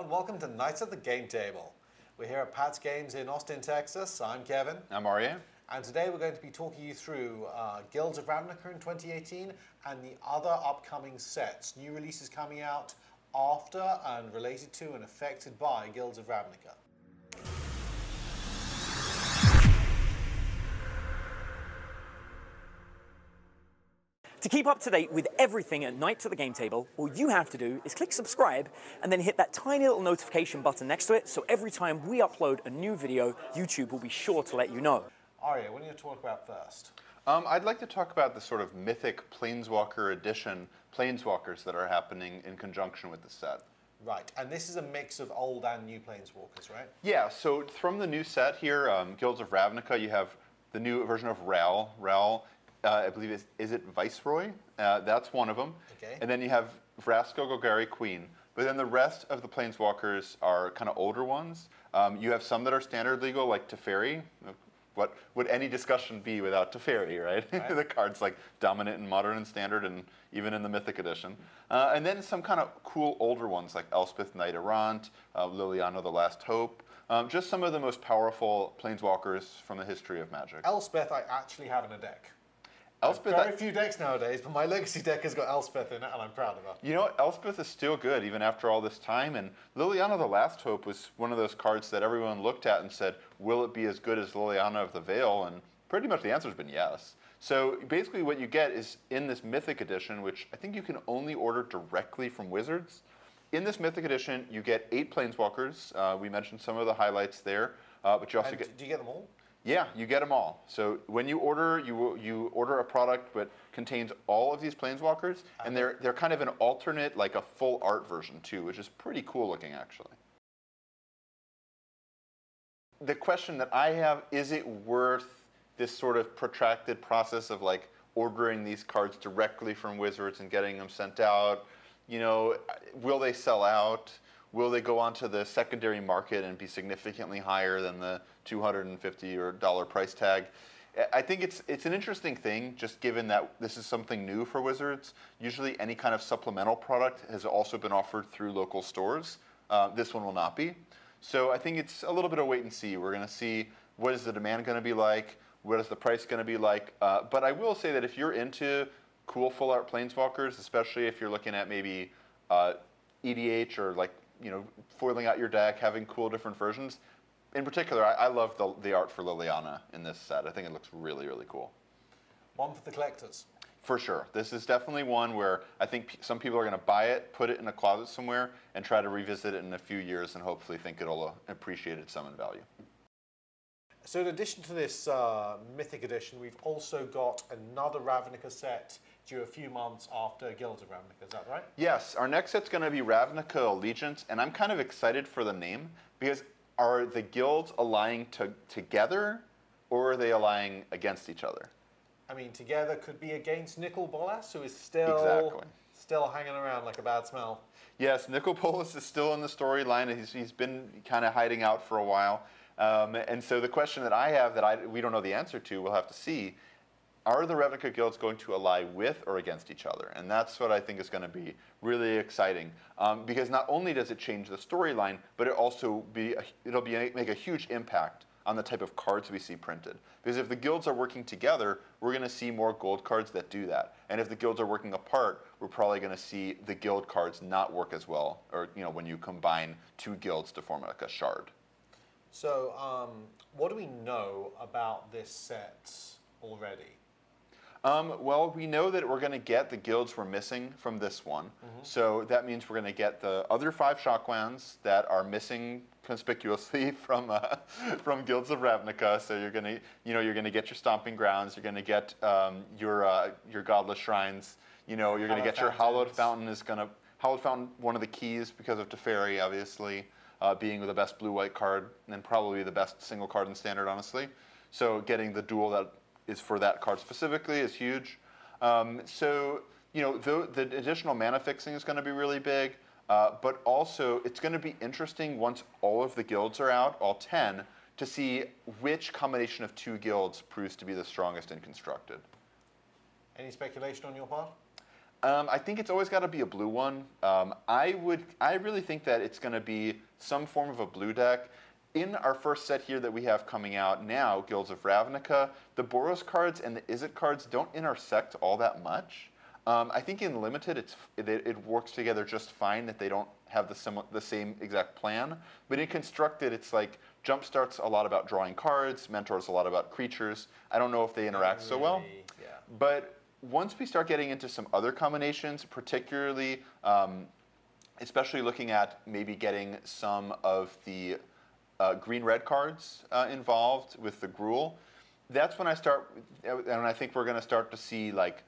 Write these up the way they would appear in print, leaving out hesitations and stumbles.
and welcome to Nights at the Game Table. We're here at Pat's Games in Austin, Texas. I'm Kevin. I'm Aryeh. And today we're going to be talking you through Guilds of Ravnica in 2018 and the other upcoming sets. New releases coming out after and related to and affected by Guilds of Ravnica. To keep up to date with everything at Nights at the Game Table, all you have to do is click subscribe and then hit that tiny little notification button next to it, so every time we upload a new video, YouTube will be sure to let you know. Aryeh, what are you going to talk about first? I'd like to talk about the sort of mythic Planeswalker edition Planeswalkers that are happening in conjunction with the set. Right, and this is a mix of old and new Planeswalkers, right? Yeah, so from the new set here, Guilds of Ravnica, you have the new version of Ral. Ral, I believe, is it Viceroy? That's one of them. Okay. And then you have Vraska Golgari Queen. But then the rest of the Planeswalkers are kind of older ones. You have some that are standard legal, like Teferi. What would any discussion be without Teferi, right? The card's like dominant in Modern and Standard and even in the Mythic edition. And then some kind of cool older ones like Elspeth Knight Errant, Liliana the Last Hope. Just some of the most powerful Planeswalkers from the history of Magic. Elspeth I actually have in a deck. Elspeth, very few decks nowadays, but my Legacy deck has got Elspeth in it, and I'm proud of her. You know what? Elspeth is still good, even after all this time. And Liliana the Last Hope was one of those cards that everyone looked at and said, will it be as good as Liliana of the Veil? And pretty much the answer has been yes. So basically what you get is in this Mythic edition, which I think you can only order directly from Wizards. In this Mythic edition, you get 8 Planeswalkers. We mentioned some of the highlights there. But you also get... Do you get them all? Yeah, you get them all. So when you order, you order a product that contains all of these Planeswalkers, and they're kind of an alternate, like a full art version too, which is pretty cool looking actually. The question that I have, is it worth this sort of protracted process of like ordering these cards directly from Wizards and getting them sent out? You know, will they sell out? Will they go onto the secondary market and be significantly higher than the $250 price tag? I think it's an interesting thing, just given that this is something new for Wizards. Usually any kind of supplemental product has also been offered through local stores. This one will not be. So I think it's a little bit of wait and see. We're going to see what is the demand going to be like, what is the price going to be like. But I will say that if you're into cool full art Planeswalkers, especially if you're looking at maybe EDH or like, you know, foiling out your deck, having cool different versions. In particular, I love the art for Liliana in this set. I think it looks really, really cool. One for the collectors. For sure. This is definitely one where I think some people are going to buy it, put it in a closet somewhere, and try to revisit it in a few years and hopefully think it'll appreciate its summon value. So in addition to this Mythic edition, we've also got another Ravnica set due a few months after Guilds of Ravnica, is that right? Yes, our next set's going to be Ravnica Allegiance, and I'm kind of excited for the name, because are the guilds allying together, or are they allying against each other? I mean, together could be against Nicol Bolas, who is still hanging around like a bad smell. Yes, Nicol Bolas is still in the storyline. He's been kind of hiding out for a while. And so the question that I have that we don't know the answer to, we'll have to see, are the Ravnica guilds going to ally with or against each other? And that's what I think is going to be really exciting, because not only does it change the storyline, but it also make a huge impact on the type of cards we see printed. Because if the guilds are working together, we're going to see more gold cards that do that. And if the guilds are working apart, we're probably going to see the guild cards not work as well, or when you combine 2 guilds to form like a shard. So, what do we know about this set already? Well, we know that we're going to get the guilds we're missing from this one. So that means we're going to get the other 5 Shocklands that are missing conspicuously from Guilds of Ravnica. So you're going to get your Stomping Grounds. You're going to get your Godless Shrines. You're going to get your Hallowed Fountain. Hallowed Fountain, one of the keys because of Teferi, obviously, being the best blue-white card and probably the best single card in Standard, honestly. So getting the duel that is for that card specifically is huge. So the additional mana fixing is going to be really big, but also it's going to be interesting once all of the guilds are out, all 10, to see which combination of 2 guilds proves to be the strongest and constructed. Any speculation on your part? I think it's always got to be a blue one. I really think that it's going to be some form of a blue deck. In our first set here that we have coming out now, Guilds of Ravnica, the Boros cards and the Izzet cards don't intersect all that much. I think in Limited, it works together just fine that they don't have the same exact plan. But in Constructed, it's like Jumpstart's a lot about drawing cards, Mentor's a lot about creatures. I don't know if they interact so well. Yeah. But once we start getting into some other combinations, particularly, especially looking at maybe getting some of the green-red cards involved with the Gruul, that's when I start, and I think we're going to start to see like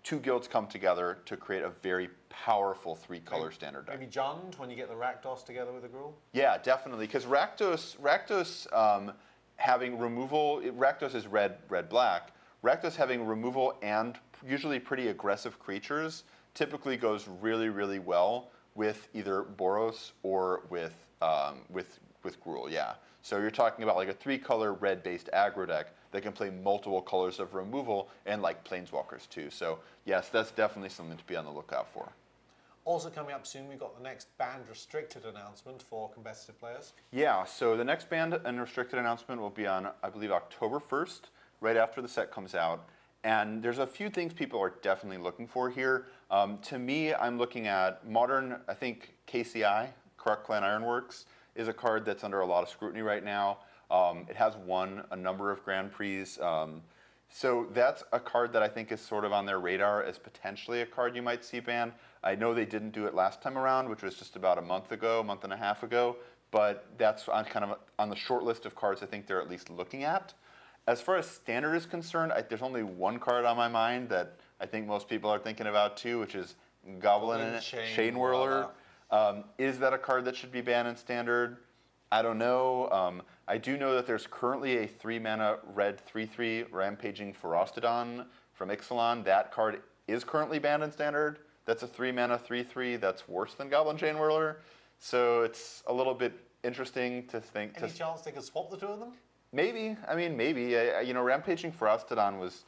two guilds come together to create a very powerful three-color standard deck. Maybe Jund when you get the Rakdos together with the Gruul? Yeah, definitely, because Rakdos having removal, Rakdos is red-black. Rakdos having removal and usually pretty aggressive creatures typically goes really, really well with either Boros or with Gruul, yeah. So you're talking about like a three-color red-based aggro deck that can play multiple colors of removal and like Planeswalkers too. So yes, that's definitely something to be on the lookout for. Also coming up soon, we've got the next banned restricted announcement for competitive players. Yeah, so the next banned and restricted announcement will be on, I believe, October 1st, right after the set comes out. And there's a few things people are definitely looking for here. To me, I'm looking at modern, I think KCI, Karak Clan Ironworks, is a card that's under a lot of scrutiny right now. It has won a number of Grand Prix. So that's a card that I think is sort of on their radar as potentially a card you might see banned. I know they didn't do it last time around, which was just about a month and a half ago, but that's kind of on the short list of cards I think they're at least looking at. As far as Standard is concerned, there's only one card on my mind that I think most people are thinking about too, which is Goblin and Chain Whirler. Is that a card that should be banned in Standard? I don't know. I do know that there's currently a 3-mana red 3/3 Rampaging Ferostodon from Ixalan. That card is currently banned in Standard. That's a 3-mana 3/3 that's worse than Goblin Chain Whirler. So it's a little bit interesting to think. Any chance they could swap the two of them? Maybe. I mean, maybe. You know, Rampaging Ferostodon was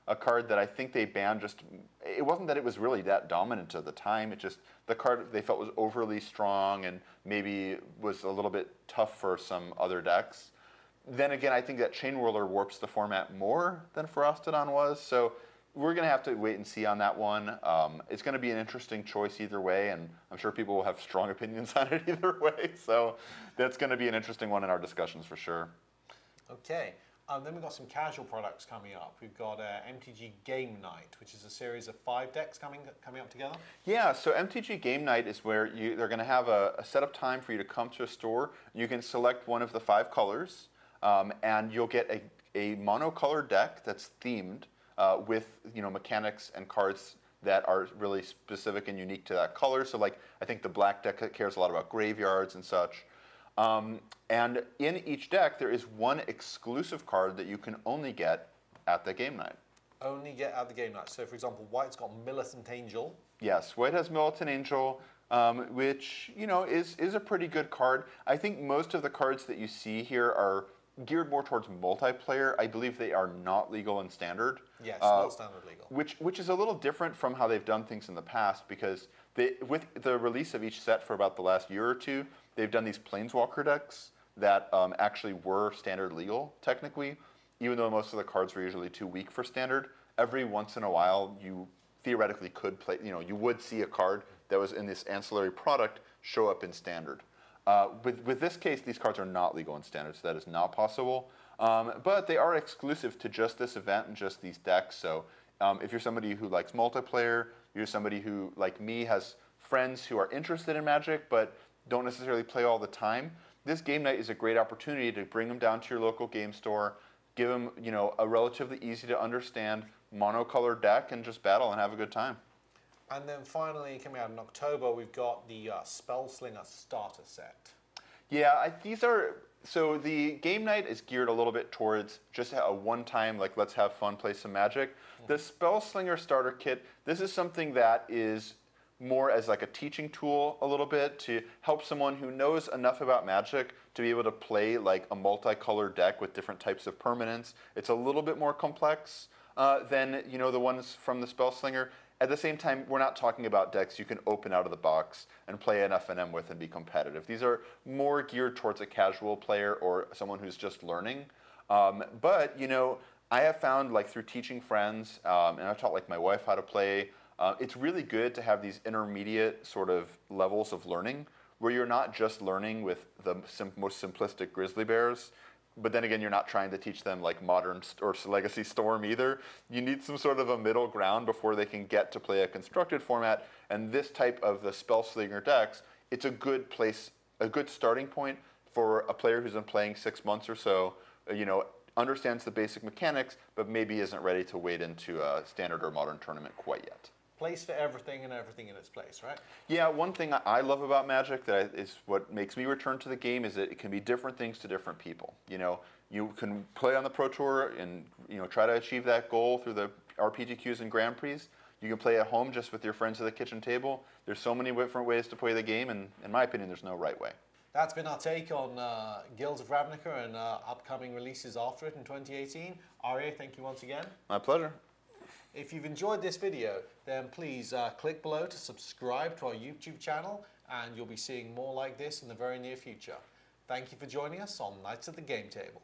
a card that I think they banned just, it wasn't that it was really that dominant at the time, it just, the card they felt was overly strong and maybe was a little bit tough for some other decks. Then again, I think that Chain Whirler warps the format more than Ferostodon was, so we're going to have to wait and see on that one. It's going to be an interesting choice either way, and I'm sure people will have strong opinions on it either way, so that's going to be an interesting one in our discussions for sure. Okay. Then we've got some casual products coming up. We've got MTG Game Night, which is a series of 5 decks coming up together. Yeah, so MTG Game Night is where they're going to have a set up time for you to come to a store. You can select one of the 5 colors, and you'll get a monocolored deck that's themed with mechanics and cards that are really specific and unique to that color. So like I think the black deck cares a lot about graveyards and such. And in each deck, there is one exclusive card that you can only get at the game night. Only get at the game night. So, for example, White's got Militant Angel. Yes, White has Militant Angel, which, is a pretty good card. I think most of the cards that you see here are geared more towards multiplayer. I believe they are not legal in Standard. Yes, not Standard legal. Which is a little different from how they've done things in the past, because with the release of each set for about the last year or two, they've done these Planeswalker decks that actually were Standard legal, technically, even though most of the cards were usually too weak for Standard. Every once in a while, you theoretically could play, you would see a card that was in this ancillary product show up in Standard. With this case, these cards are not legal in Standard, so that is not possible. But they are exclusive to just this event and just these decks. So if you're somebody who likes multiplayer, you're somebody who, like me, has friends who are interested in Magic but don't necessarily play all the time, this game night is a great opportunity to bring them down to your local game store, give them a relatively easy to understand monocolored deck, and just battle and have a good time. And then finally, coming out in October, we've got the Spellslinger starter set. Yeah, so the game night is geared a little bit towards just a one-time, like, let's have fun, play some Magic. Mm-hmm. The Spellslinger starter kit, this is something that is more as like a teaching tool a little bit to help someone who knows enough about Magic to be able to play like a multicolored deck with different types of permanents. It's a little bit more complex than the ones from the Spellslinger. At the same time, we're not talking about decks you can open out of the box and play an FNM with and be competitive. These are more geared towards a casual player or someone who's just learning. But, you know, I have found, like, through teaching friends, and I've taught, like, my wife how to play, it's really good to have these intermediate sort of levels of learning where you're not just learning with the most simplistic grizzly bears, but then again, you're not trying to teach them like modern or legacy Storm either. You need some sort of a middle ground before they can get to play a constructed format. And this type of the Spell Slinger decks, it's a good place, a good starting point for a player who's been playing 6 months or so, you know, understands the basic mechanics, but maybe isn't ready to wade into a standard or modern tournament quite yet. Place for everything and everything in its place, right? Yeah, one thing I love about Magic that is what makes me return to the game is that it can be different things to different people. You know, you can play on the Pro Tour and, you know, try to achieve that goal through the RPGQs and Grand Prix. You can play at home just with your friends at the kitchen table. There's so many different ways to play the game, and in my opinion, there's no right way. That's been our take on Guilds of Ravnica and upcoming releases after it in 2018. Aryeh, thank you once again. My pleasure. If you've enjoyed this video, then please click below to subscribe to our YouTube channel, and you'll be seeing more like this in the very near future. Thank you for joining us on Knights at the Game Table.